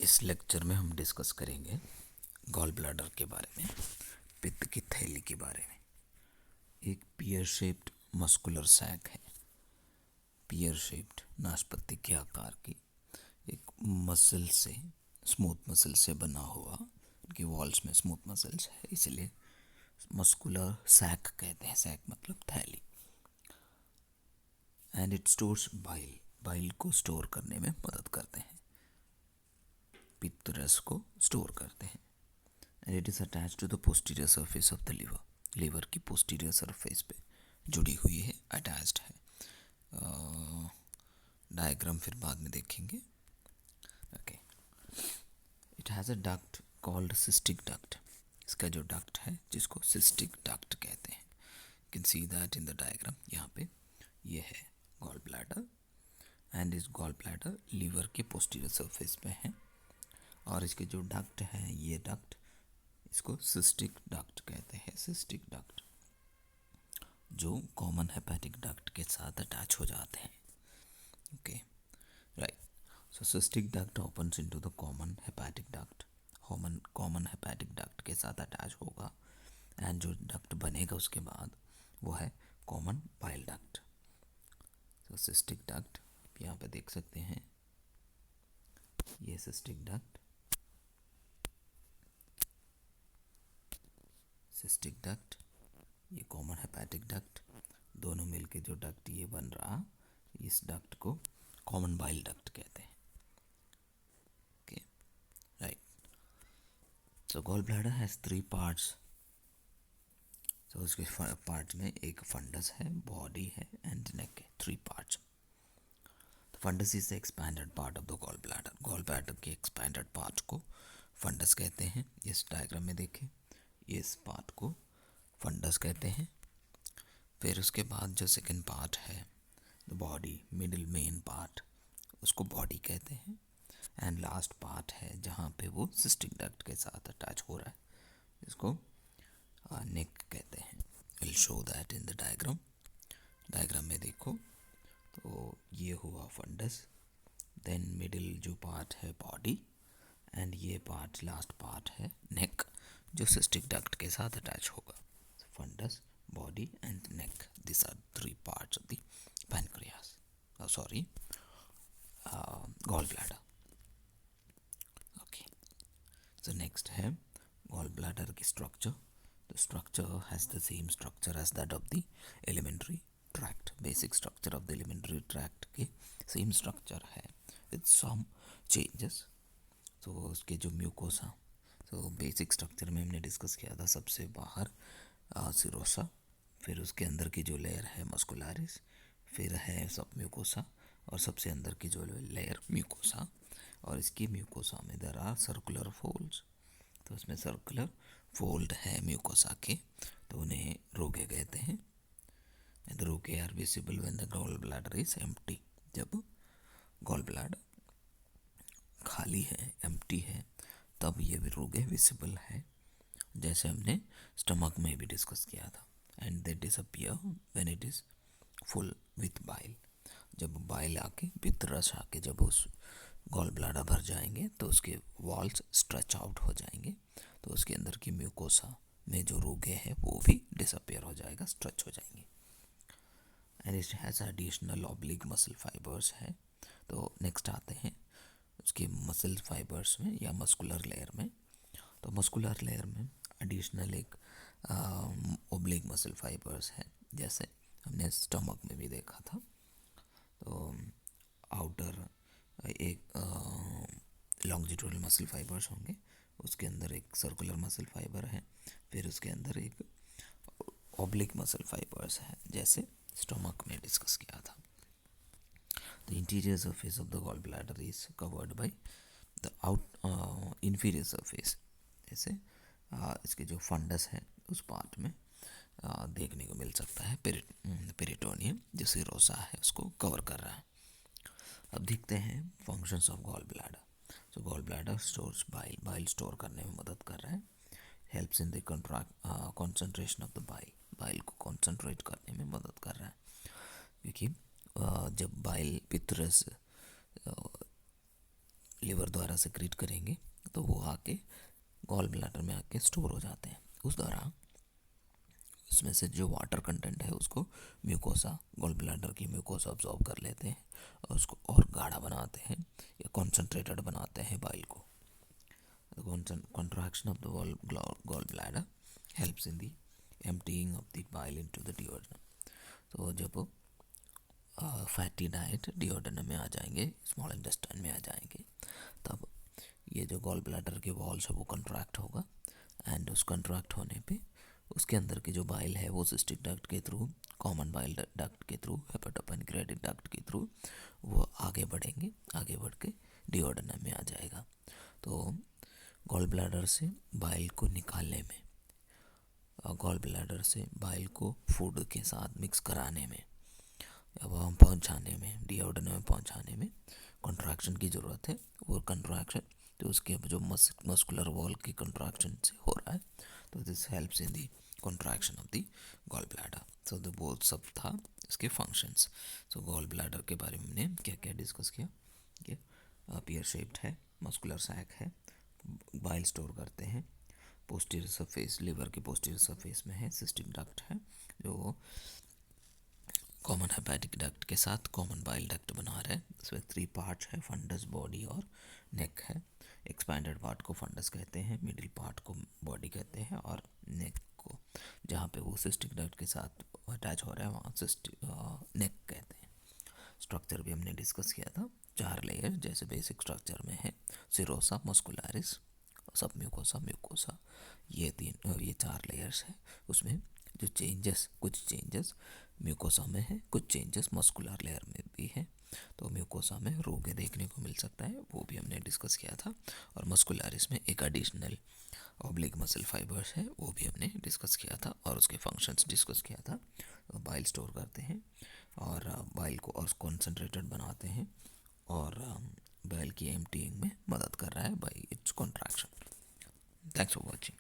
इस लेक्चर में हम डिस्कस करेंगे गॉल ब्लैडर के बारे में, पित्त की थैली के बारे में। एक पियर शेप्ड मस्कुलर सैक है, पियर शेप्ड नाशपाती के आकार की एक मसल से, स्मूथ मसल से बना हुआ, उनकी वॉल्स में स्मूथ मसल्स है, इसलिए मस्कुलर सैक कहते हैं। सैक मतलब थैली। And it stores bile, bile को स्टोर करने में मदद करते हैं, पित्त रस को स्टोर करते हैं। And it is attach to the posterior surface of the liver, liver की पोस्टीरियर सरफेस पे जुड़ी हुई है, अटैच्ड है। डायग्राम फिर बाद में देखेंगे। Okay, it has a duct called cystic duct. इसका जो डक्ट है जिसको सिस्टिक डक्ट कहते हैं, you can see that in the diagram. यहाँ पे ये है गॉल ब्लैडर, एंड इस गॉल ब्लैडर लीवर के पोस्टीरियर सरफेस पे है, और इसके जो डक्ट है, ये डक्ट, इसको सिस्टिक डक्ट कहते हैं। सिस्टिक डक्ट जो कॉमन हेपेटिक डक्ट के साथ अटैच हो जाते हैं। Okay, right. So cystic duct opens into the common hepatic duct, common hepatic duct के साथ अटैच होगा, एंड जो डक्ट बनेगा उसके बाद वो है कॉमन बाइल डक्ट। तो सिस्टिक डक्ट यहाँ पे देख सकते हैं, ये सिस्टिक डक्ट, सिस्टिक डक्ट, ये कॉमन हेपेटिक डक्ट, दोनों मिलके जो डक्ट ये बन रहा, इस डक्ट को कॉमन बाइल डक्ट कहते हैं। Okay, right. So gall bladder has 3 parts. सो उसके पार्ट में एक फंडस है, बॉडी है, एंड नेक है, 3 parts. Fundus is the expanded part of the gall bladder. Gall bladder के एक्सपैंडेड पार्ट को फंडस कहते हैं। इस डायग्राम में देखें, इस पार्ट को फंडस कहते हैं। फिर उसके बाद जो सेकंड पार्ट है, the body, middle main part, उसको बॉडी कहते हैं। एंड लास्ट पार्ट है जहाँ पे वो सिस्टिक डक्ट के साथ अटैच हो रहा है, इसको नेक कहते हैं। Will show that in the diagram. Diagram में देखो तो ये हुआ फंडस, देन मिडिल जो पार्ट है बॉडी, एंड ये पार्ट, लास्ट पार्ट है नेक, जो सिस्टिक डक्ट के साथ अटैच होगा। Fundus, body and neck, these are 3 parts of the pancreas, gallbladder. Okay, so next है gallbladder की structure. The structure has the same structure as that of the alimentary tract. Basic structure of the alimentary tract के same structure है with some changes. So उसके जो mucosa, तो basic structure में हमने discuss किया था, सबसे बाहर सिरोसा, फिर उसके अंदर की जो लेयर है मस्कुलारिस, फिर है सब म्यूकोसा, और सबसे अंदर की जो लेयर म्यूकोसा। और इसकी म्यूकोसा में देयर आर सर्कुलर फोल्ड्स, तो इसमें सर्कुलर फोल्ड है म्यूकोसा के, तो उन्हें रोगे कहते हैं। The rugae are visible when the gall bladder is empty. जब गॉल ब्लैडर खाली है, एम्प्टी है, तब ये रोगे विजिबल है, जैसे हमने स्टमक में भी डिस्कस किया था। And they disappear when it is full with bile. जब बाइल आके, पित्त रस आके जब उस गॉल ब्लैडर भर जाएंगे तो उसके वॉल्स स्ट्रेच आउट हो जाएंगे, तो उसके अंदर की म्यूकोसा में जो रोगे हैं वो भी डिसअपियर हो जाएगा, स्ट्रेच हो जाएंगे। And it has additional oblique muscle fibres है। तो नेक्स्ट आते हैं उसके मसल फाइबर्स में या मस्कुलर लेयर में। तो मस्कुलर लेयर में एडिशनल एक ओब्लिक मसल फाइबर्स है, जैसे हमने स्टमक में भी देखा था। तो आउटर एक लॉन्जिट्यूडल मसल फाइबर्स होंगे, उसके अंदर एक सर्कुलर मसल फाइबर है, फिर उसके अंदर एक ओब्लिक मसल फाइबर्स है, जैसे स्टमक में डिस्कस किया था। The interior surface of the gall bladder is covered by the out inferior surface. जैसे इसके जो फंडस है उस पार्ट में देखने को मिल सकता है पेरिटोनियम, जो सिरोसा है उसको कवर कर रहा है। अब देखते हैं फंक्शंस ऑफ गॉल ब्लैडर। तो gall bladder stores bile, bile store करने में मदद कर रहा है। Helps in the concentration of the bile, bile को कॉन्सेंट्रेट करने में मदद कर रहा है, क्योंकि जब बाइल पित्त रस लिवर द्वारा सिक्रीट करेंगे तो वो आके गॉल ब्लैडर में आके स्टोर हो जाते हैं। उस दौरान उसमें से जो वाटर कंटेंट है उसको म्यूकोसा, गॉल ब्लैडर की म्यूकोसा अब्जॉर्ब कर लेते हैं और उसको और गाढ़ा बनाते हैं या कॉन्सेंट्रेटेड बनाते हैं बाइल को। Contraction of the gallbladder helps in the emptying of the bile into the duodenum. तो जब फैटी डाइट डिओडेनम में आ जाएंगे, स्मॉल इंटेस्टाइन में आ जाएंगे, तब ये जो गॉल ब्लैडर के वॉल्स है वो कंट्रैक्ट होगा एंड उस कंट्रैक्ट होने पे उसके अंदर की जो बाइल है वो सिस्टिक डक्ट के थ्रू, कॉमन बाइल डक्ट के थ्रू, हेपेटोपेनक्रियाटिक डक्ट के थ्रू वो आगे बढ़ेंगे, आगे बढ़ के डिओडेनम में आ जाएगा। तो गॉल ब्लैडर से बाइल को निकालने में और गॉल ब्लैडर से बाइल को फूड के साथ मिक्स कराने में, अब हम पहुंचाने में, डिओडेनम में पहुंचाने में कंट्रैक्शन की ज़रूरत है। वो कंट्रैक्शन तो उसके जो मस्कुलर वॉल की कंट्रैक्शन से हो रहा है, तो this helps in the contraction of the gall bladder. So the वो सब था इसके फंक्शंस। सो गॉल ब्लैडर के बारे में हमने क्या क्या डिस्कस किया कि पियर शेप्ड है, मस्कुलर सैक है, बाइल स्टोर करते हैं, पोस्टीरियर सरफेस, लिवर के पोस्टीरियर सरफेस में है, सिस्टिक डक्ट है जो कॉमन हेपेटिक डक्ट के साथ कॉमन बाइल डक्ट बना रहा है। इसमें 3 पार्ट्स है, फंडस, बॉडी और नेक है। एक्सपैंडेड पार्ट को फंडस कहते हैं, मिडिल पार्ट को बॉडी कहते हैं और नेक को, जहाँ पे वो सिस्टिक डक्ट के साथ अटैच हो रहा है, वहाँ नेक कहते हैं। स्ट्रक्चर भी हमने डिस्कस किया था, 4 लेयर जैसे बेसिक स्ट्रक्चर में है, सिरोसा, मस्कुलरिस, सब म्यूकोसा, म्यूकोसा, ये 4 लेयर्स है। उसमें जो चेंजेस, कुछ चेंजेस म्यूकोसा में है, कुछ चेंजेस मस्कुलर लेयर में भी है। तो म्यूकोसा में रोगे देखने को मिल सकता है, वो भी हमने डिस्कस किया था। और मस्कुलरिस में एक एडिशनल ऑब्लिक मसल फाइबर्स है, वो भी हमने डिस्कस किया था और उसके फंक्शंस डिस्कस किया था। बाइल स्टोर करते हैं और बाइल को और कॉन्सेंट्रेटेड बनाते हैं और बाइल की एम्प्टीइंग में मदद कर रहा है by its contraction. Thanks for watching.